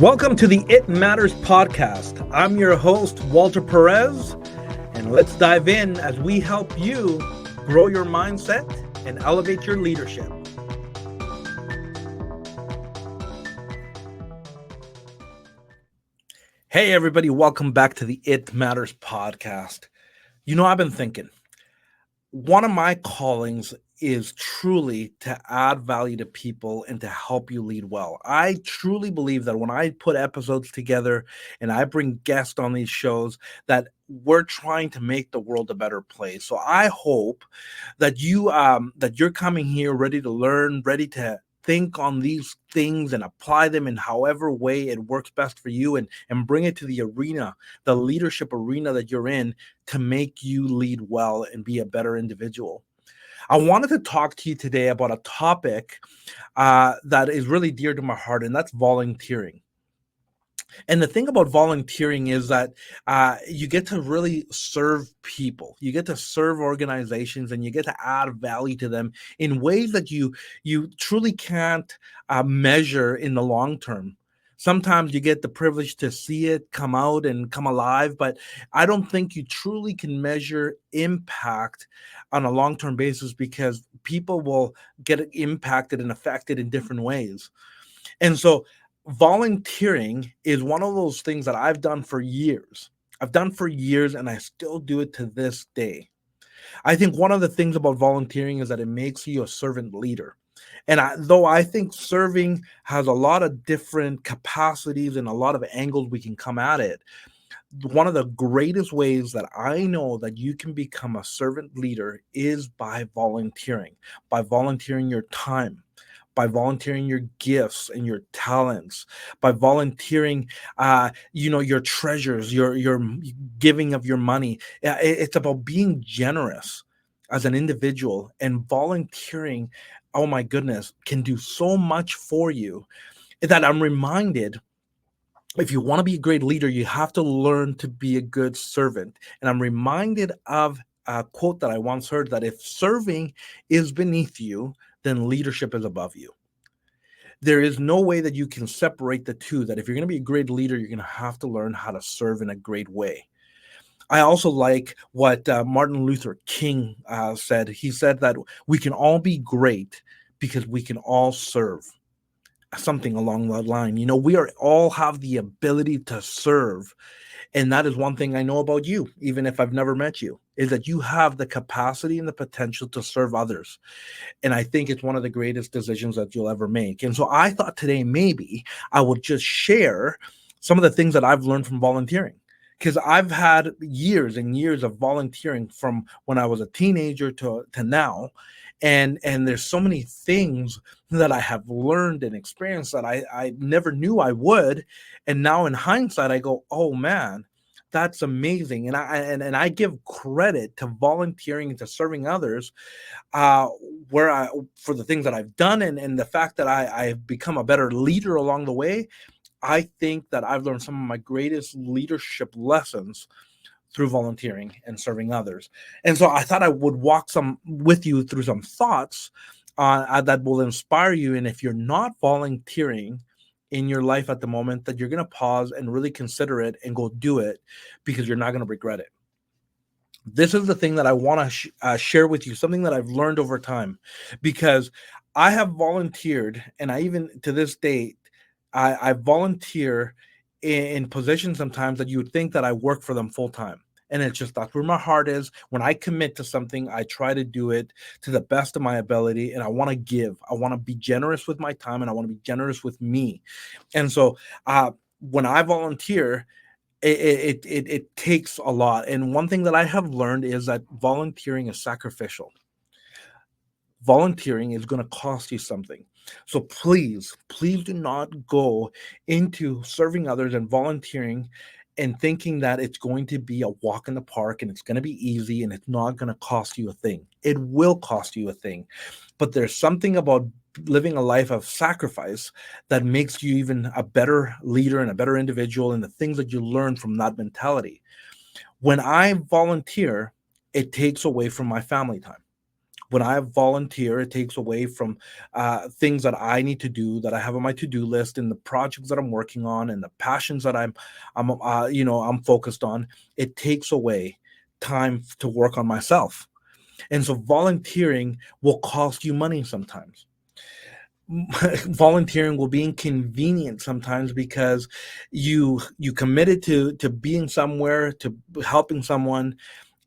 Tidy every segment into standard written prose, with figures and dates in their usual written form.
Welcome to the It Matters podcast. I'm your host, Walter Perez, and let's dive in as we help you grow your mindset and elevate your leadership. Hey, everybody, welcome back to the It Matters podcast. I've been thinking, one of my callings is truly to add value to people and to help you lead well. I truly believe that when I put episodes together and I bring guests on these shows, that we're trying to make the world a better place. So I hope that you're coming here ready to learn, ready to think on these things and apply them in however way it works best for you, and bring it to the arena, the leadership arena that you're in, to make you lead well and be a better individual. I wanted to talk to you today about a topic that is really dear to my heart, and that's volunteering. And the thing about volunteering is that you get to really serve people, you get to serve organizations, and you get to add value to them in ways that you truly can't measure in the long term. Sometimes you get the privilege to see it come out and come alive, but I don't think you truly can measure impact on a long-term basis, because people will get impacted and affected in different ways. And so volunteering is one of those things that I've done for years. I've done for years, and I still do it to this day. I think one of the things about volunteering is that it makes you a servant leader. And though I think serving has a lot of different capacities and a lot of angles we can come at it, one of the greatest ways that I know that you can become a servant leader is by volunteering your time, by volunteering your gifts and your talents, by volunteering, your treasures, your giving of your money. It's about being generous as an individual, and volunteering. Oh my goodness, can do so much for you that I'm reminded, if you want to be a great leader, you have to learn to be a good servant. And I'm reminded of a quote that I once heard, that if serving is beneath you, then leadership is above you. There is no way that you can separate the two, that if you're going to be a great leader, you're going to have to learn how to serve in a great way. I also like what Martin Luther King said. He said that we can all be great because we can all serve. Something along that line. We are all have the ability to serve. And that is one thing I know about you, even if I've never met you, is that you have the capacity and the potential to serve others. And I think it's one of the greatest decisions that you'll ever make. And so I thought today maybe I would just share some of the things that I've learned from volunteering, because I've had years and years of volunteering from when I was a teenager to now. And there's so many things that I have learned and experienced that I never knew I would. And now in hindsight, I go, oh man, that's amazing. And I give credit to volunteering and to serving others, uh, for the things that I've done, and the fact that I've become a better leader along the way. I think that I've learned some of my greatest leadership lessons through volunteering and serving others. And so I thought I would walk some with you through some thoughts that will inspire you. And if you're not volunteering in your life at the moment, that you're going to pause and really consider it and go do it, because you're not going to regret it. This is the thing that I want to share with you, something that I've learned over time, because I have volunteered, and I even to this day, I volunteer in positions sometimes that you would think that I work for them full time. And it's just that's where my heart is. When I commit to something, I try to do it to the best of my ability, and I want to give. I want to be generous with my time, and I want to be generous with me. And so when I volunteer, it takes a lot. And one thing that I have learned is that volunteering is sacrificial. Volunteering is going to cost you something. So please do not go into serving others and volunteering and thinking that it's going to be a walk in the park and it's going to be easy and it's not going to cost you a thing. It will cost you a thing. But there's something about living a life of sacrifice that makes you even a better leader and a better individual, and the things that you learn from that mentality. When I volunteer, it takes away from my family time. When I volunteer, it takes away from things that I need to do, that I have on my to-do list, and the projects that I'm working on, and the passions that I'm focused on. It takes away time to work on myself. And so volunteering will cost you money sometimes. Volunteering will be inconvenient sometimes because you committed to being somewhere, to helping someone,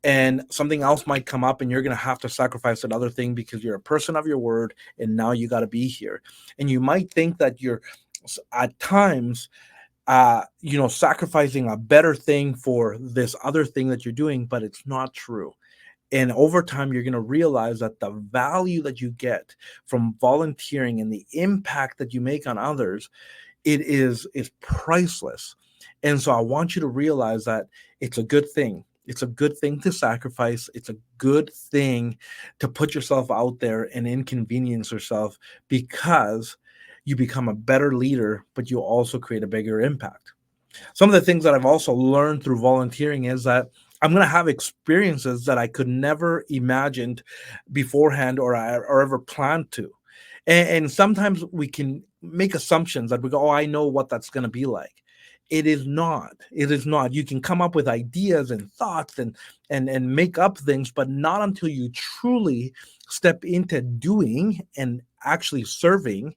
and something else might come up and you're going to have to sacrifice another thing because you're a person of your word, and now you got to be here. And you might think that you're at times sacrificing a better thing for this other thing that you're doing, but it's not true. And over time, you're going to realize that the value that you get from volunteering and the impact that you make on others, it is priceless. And so I want you to realize that it's a good thing. It's a good thing to sacrifice. It's a good thing to put yourself out there and inconvenience yourself, because you become a better leader, but you also create a bigger impact. Some of the things that I've also learned through volunteering is that I'm going to have experiences that I could never imagined beforehand, or ever planned to. And sometimes we can make assumptions that we go, oh, I know what that's going to be like. It is not. It is not. You can come up with ideas and thoughts and make up things, but not until you truly step into doing and actually serving,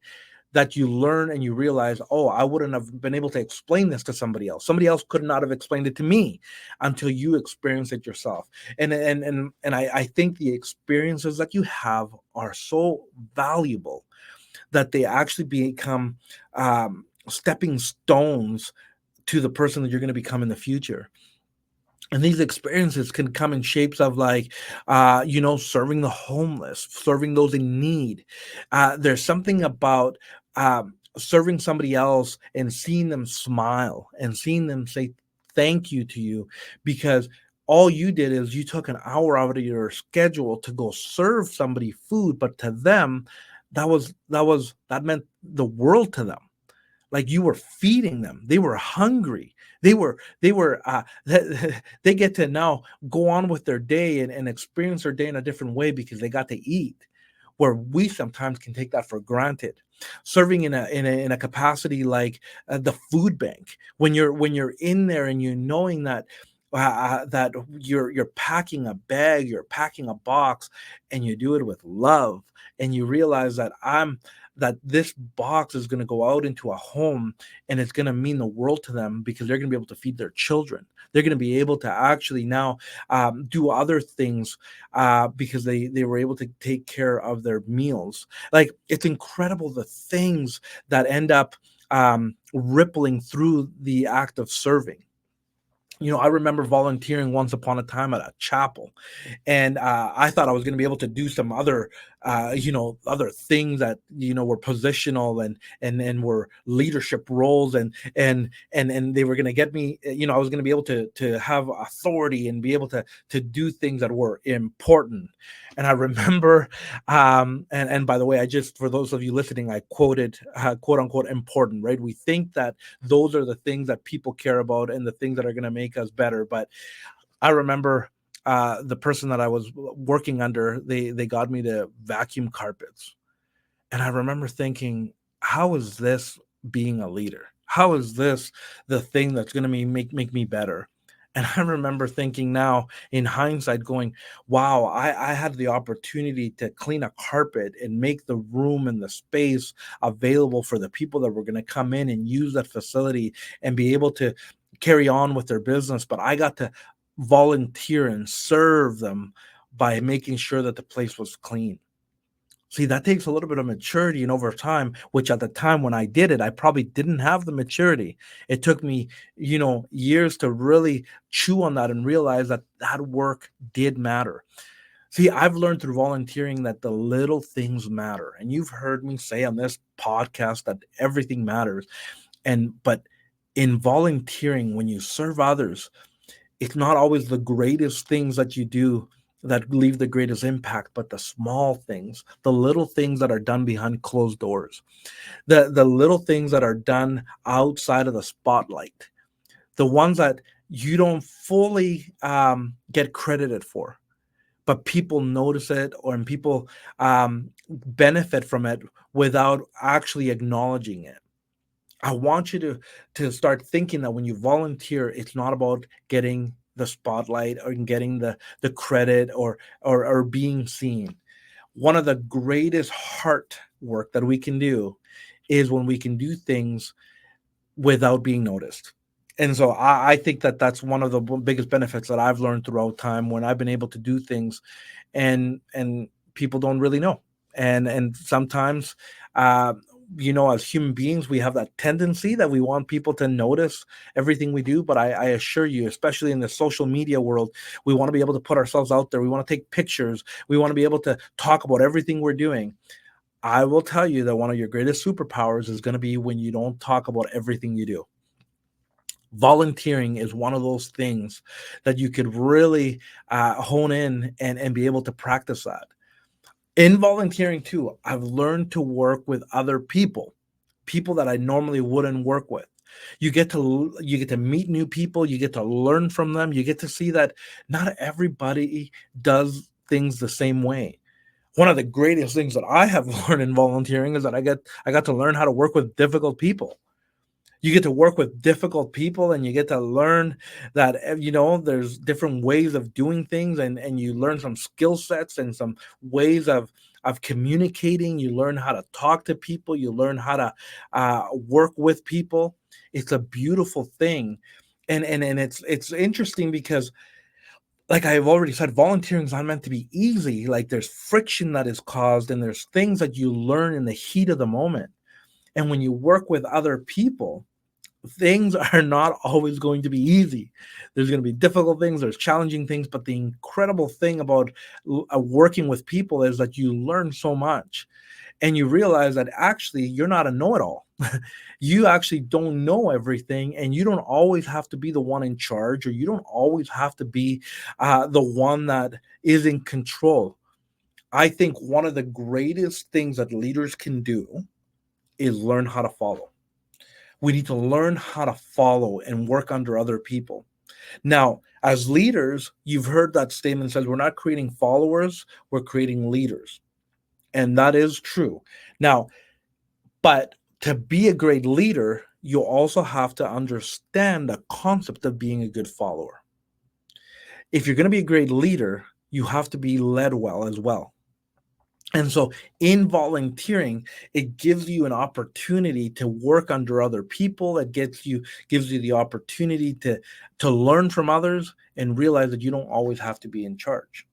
that you learn and you realize, oh, I wouldn't have been able to explain this to somebody else. Somebody else could not have explained it to me until you experience it yourself. And I think the experiences that you have are so valuable that they actually become stepping stones to the person that you're going to become in the future. And these experiences can come in shapes of, like, serving the homeless, serving those in need. There's something about serving somebody else and seeing them smile and seeing them say thank you to you, because all you did is you took an hour out of your schedule to go serve somebody food, but to them, that meant the world to them. Like, you were feeding them. They were hungry. They were they get to now go on with their day and experience their day in a different way because they got to eat, where we sometimes can take that for granted. Serving in a capacity like the food bank, when you're in there and you knowing that you're packing a bag, you're packing a box, and you do it with love, and you realize that this box is going to go out into a home, and it's going to mean the world to them because they're going to be able to feed their children. They're going to be able to actually now do other things because they were able to take care of their meals. Like, it's incredible the things that end up rippling through the act of serving. I remember volunteering once upon a time at a chapel, and I thought I was going to be able to do some other things that were positional and were leadership roles, and they were going to get me. I was going to be able to have authority and be able to do things that were important. And I remember, and by the way, I just, for those of you listening, I quoted quote unquote important, right? We think that those are the things that people care about and the things that are going to make us better. But I remember the person that I was working under, they got me to vacuum carpets. And I remember thinking, how is this being a leader? How is this the thing that's going to make me better? And I remember thinking now in hindsight, going, wow, I had the opportunity to clean a carpet and make the room and the space available for the people that were going to come in and use that facility and be able to carry on with their business. But I got to volunteer and serve them by making sure that the place was clean. See, that takes a little bit of maturity and over time, which at the time when I did it, I probably didn't have the maturity. It took me, years to really chew on that and realize that that work did matter. See, I've learned through volunteering that the little things matter. And you've heard me say on this podcast that everything matters. But in volunteering, when you serve others, it's not always the greatest things that you do that leave the greatest impact, but the small things, the little things that are done behind closed doors, the little things that are done outside of the spotlight, the ones that you don't fully get credited for, but people notice it, or and people benefit from it without actually acknowledging it. I want you to start thinking that when you volunteer, it's not about getting the spotlight or getting the credit, or being seen. One of the greatest heart work that we can do is when we can do things without being noticed. And so I think that that's one of the biggest benefits that I've learned throughout time, when I've been able to do things and people don't really know. And sometimes, uh, as human beings, we have that tendency that we want people to notice everything we do. But I assure you, especially in the social media world, we want to be able to put ourselves out there. We want to take pictures. We want to be able to talk about everything we're doing. I will tell you that one of your greatest superpowers is going to be when you don't talk about everything you do. Volunteering is one of those things that you could really hone in and be able to practice that. In volunteering too, I've learned to work with other people that I normally wouldn't work with. You get to meet new people, you get to learn from them, you get to see that not everybody does things the same way. One of the greatest things that I have learned in volunteering is that I got to learn how to work with difficult people. You get to work with difficult people, and you get to learn that there's different ways of doing things, and you learn some skill sets and some ways of communicating. You learn how to talk to people, you learn how to work with people. It's a beautiful thing. And it's interesting because, like I've already said, volunteering is not meant to be easy. Like, there's friction that is caused, and there's things that you learn in the heat of the moment. And when you work with other people, things are not always going to be easy. There's going to be difficult things, there's challenging things, but the incredible thing about working with people is that you learn so much, and you realize that actually you're not a know-it-all. You actually don't know everything, and you don't always have to be the one in charge, or you don't always have to be the one that is in control. I think one of the greatest things that leaders can do is learn how to follow. We need to learn how to follow and work under other people. Now, as leaders, you've heard that statement says we're not creating followers, we're creating leaders. And that is true. Now, but to be a great leader, you also have to understand the concept of being a good follower. If you're going to be a great leader, you have to be led well as well. And so in volunteering, it gives you an opportunity to work under other people. It gives you the opportunity to learn from others and realize that you don't always have to be in charge.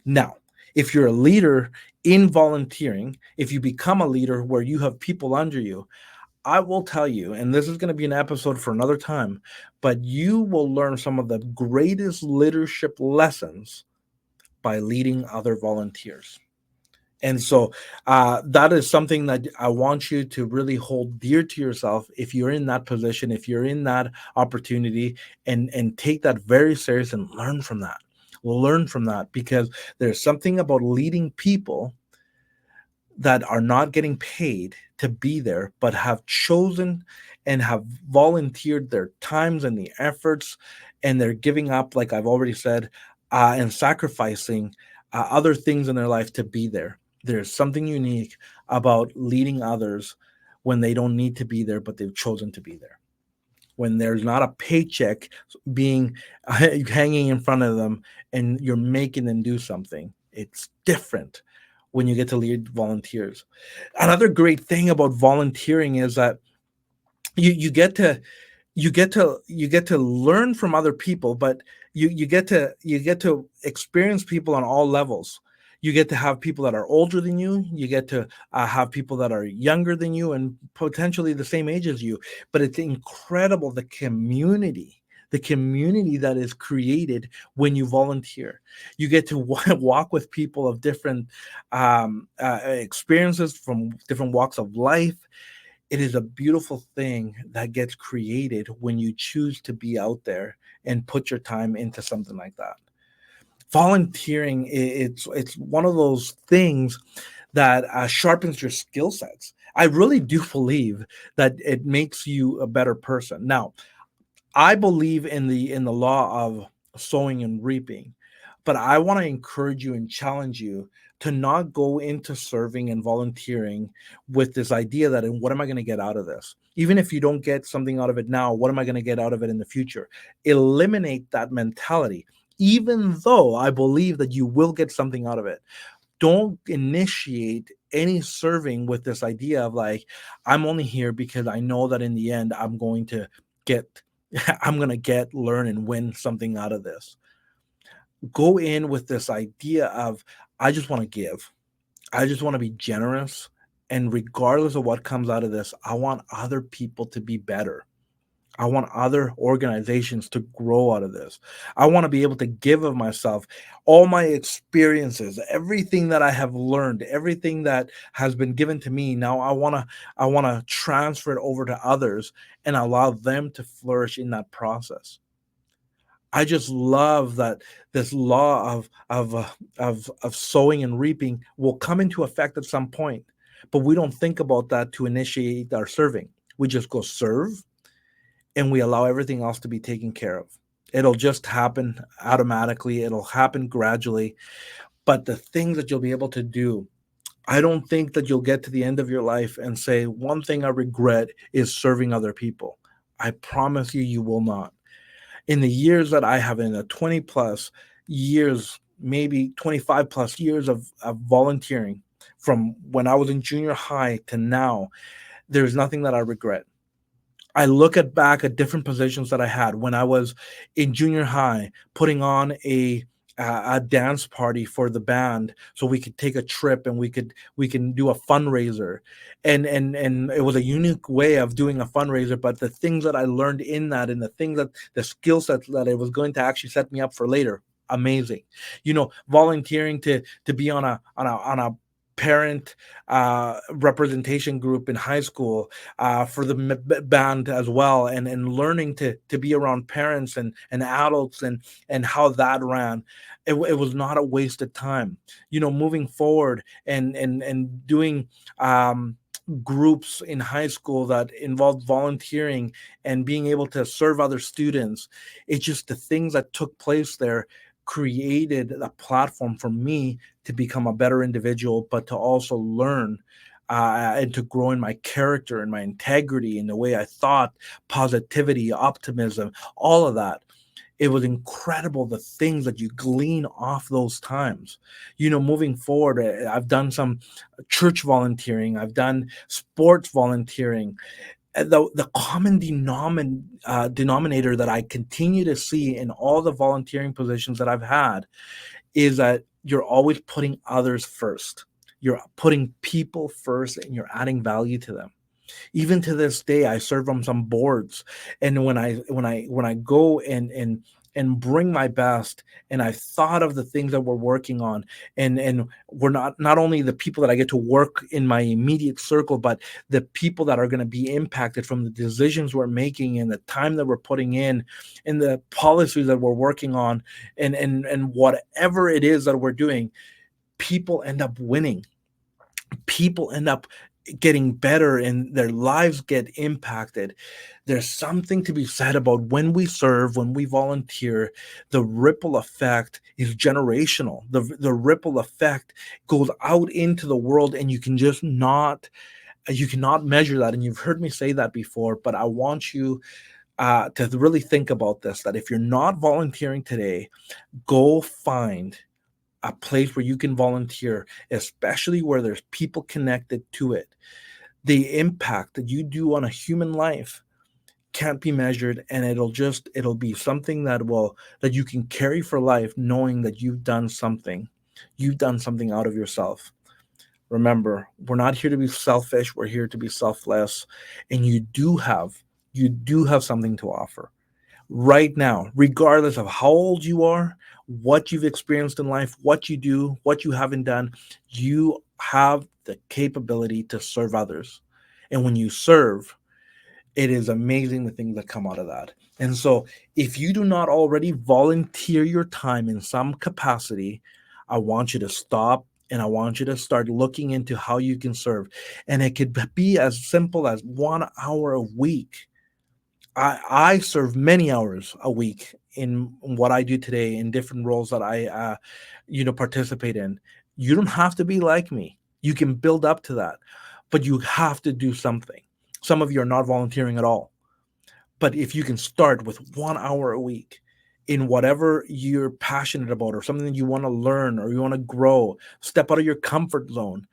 Now, if you're a leader in volunteering, if you become a leader where you have people under you, I will tell you, and this is going to be an episode for another time, but you will learn some of the greatest leadership lessons by leading other volunteers. And so that is something that I want you to really hold dear to yourself if you're in that position, if you're in that opportunity, and take that very serious and learn from that. Learn from that, because there's something about leading people that are not getting paid to be there, but have chosen and have volunteered their times and the efforts, and they're giving up, like I've already said, and sacrificing other things in their life to be there. There's something unique about leading others when they don't need to be there, but they've chosen to be there. When there's not a paycheck being hanging in front of them, and you're making them do something, it's different when you get to lead volunteers. Another great thing about volunteering is that you get to learn from other people, but you get to experience people on all levels. You get to have people that are older than you. You get to have people that are younger than you and potentially the same age as you. But it's incredible, the community that is created when you volunteer. You get to walk with people of different experiences, from different walks of life. It is a beautiful thing that gets created when you choose to be out there and put your time into something like that. Volunteering, it's one of those things that sharpens your skill sets. I really do believe that it makes you a better person. Now, I believe in the law of sowing and reaping, But I want to encourage you and challenge you to not go into serving and volunteering with this idea that, and what am I going to get out of this? Even if you don't get something out of it now, what am I going to get out of it in the future? Eliminate that mentality. Even though I believe that you will get something out of it, don't initiate any serving with this idea of like, I'm only here because I know that in the end I'm going to get I'm going to get, learn, and win something out of this. Go in with this idea of, I just want to give. I just want to be generous. And regardless of what comes out of this, I want other people to be better. I want other organizations to grow out of this. I want to be able to give of myself, all my experiences, everything that I have learned, everything that has been given to me. Now I want to transfer it over to others and allow them to flourish in that process. I just love that this law of sowing and reaping will come into effect at some point, but we don't think about that to initiate our serving. We just go serve, and we allow everything else to be taken care of. It'll just happen automatically. It'll happen gradually. But the things that you'll be able to do, I don't think that you'll get to the end of your life and say, one thing I regret is serving other people. I promise you, you will not. In the years that I have, in the 20 plus years, maybe 25 plus years of volunteering, from when I was in junior high to now, there's nothing that I regret. I look at back at different positions that I had when I was in junior high, putting on a dance party for the band so we could take a trip and we can do a fundraiser, and it was a unique way of doing a fundraiser. But the things that I learned in that, and the things that the skill sets that it was going to actually set me up for later, amazing. Volunteering to be on a parent representation group in high school, for the band as well, and learning to be around parents and adults, and how that ran. It was not a waste of time. Moving forward and doing groups in high school that involved volunteering and being able to serve other students. It's just the things that took place there created a platform for me to become a better individual, but to also learn, and to grow in my character and my integrity and the way I thought, positivity, optimism, all of that. It was incredible the things that you glean off those times. Moving forward, I've done some church volunteering, I've done sports volunteering. The common denominator that I continue to see in all the volunteering positions that I've had is that you're always putting others first. You're putting people first, and you're adding value to them. Even to this day, I serve on some boards, and when I go and bring my best, and I've thought of the things that we're working on, and we're not only the people that I get to work in my immediate circle, but the people that are going to be impacted from the decisions we're making, and the time that we're putting in, and the policies that we're working on, and whatever it is that we're doing, people end up winning. People end up getting better, and their lives get impacted. There's something to be said about when we serve, when we volunteer, the ripple effect is generational. The ripple effect goes out into the world, and you cannot measure that. And you've heard me say that before, but I want you to really think about this, that if you're not volunteering today, go find a place where you can volunteer, especially where there's people connected to it. The impact that you do on a human life can't be measured, and it'll be something that you can carry for life, knowing that you've done something out of yourself. Remember, we're not here to be selfish, we're here to be selfless, and you do have something to offer right now, regardless of how old you are, what you've experienced in life, what you do, what you haven't done. You have the capability to serve others. And when you serve, it is amazing the things that come out of that. And so, if you do not already volunteer your time in some capacity, I want you to stop, and I want you to start looking into how you can serve. And it could be as simple as 1 hour a week. I serve many hours a week in what I do today in different roles that I participate in. You don't have to be like me. You can build up to that, but you have to do something. Some of you are not volunteering at all. But if you can start with 1 hour a week in whatever you're passionate about or something that you want to learn or you want to grow, step out of your comfort zone.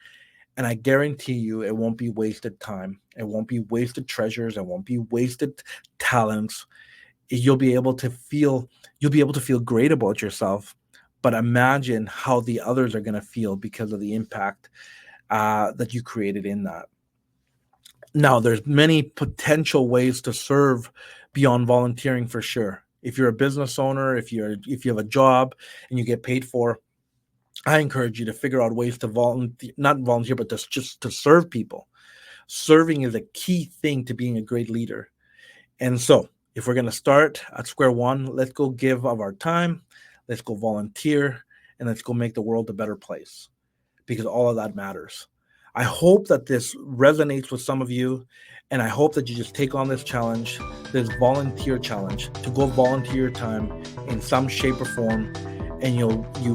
And I guarantee you it won't be wasted time. It won't be wasted treasures. It won't be wasted talents. You'll be able to feel great about yourself. But imagine how the others are going to feel because of the impact that you created in that. Now, there's many potential ways to serve beyond volunteering for sure. If you're a business owner, if you have a job and you get paid for, I encourage you to figure out ways to volunteer, not volunteer, but just to serve people. Serving is a key thing to being a great leader. And so, if we're going to start at square one, let's go give of our time, let's go volunteer, and let's go make the world a better place, because all of that matters. I hope that this resonates with some of you, and I hope that you just take on this challenge, this volunteer challenge, to go volunteer your time in some shape or form, and you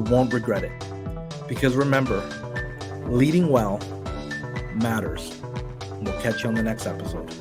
won't regret it. Because remember, leading well matters. We'll catch you on the next episode.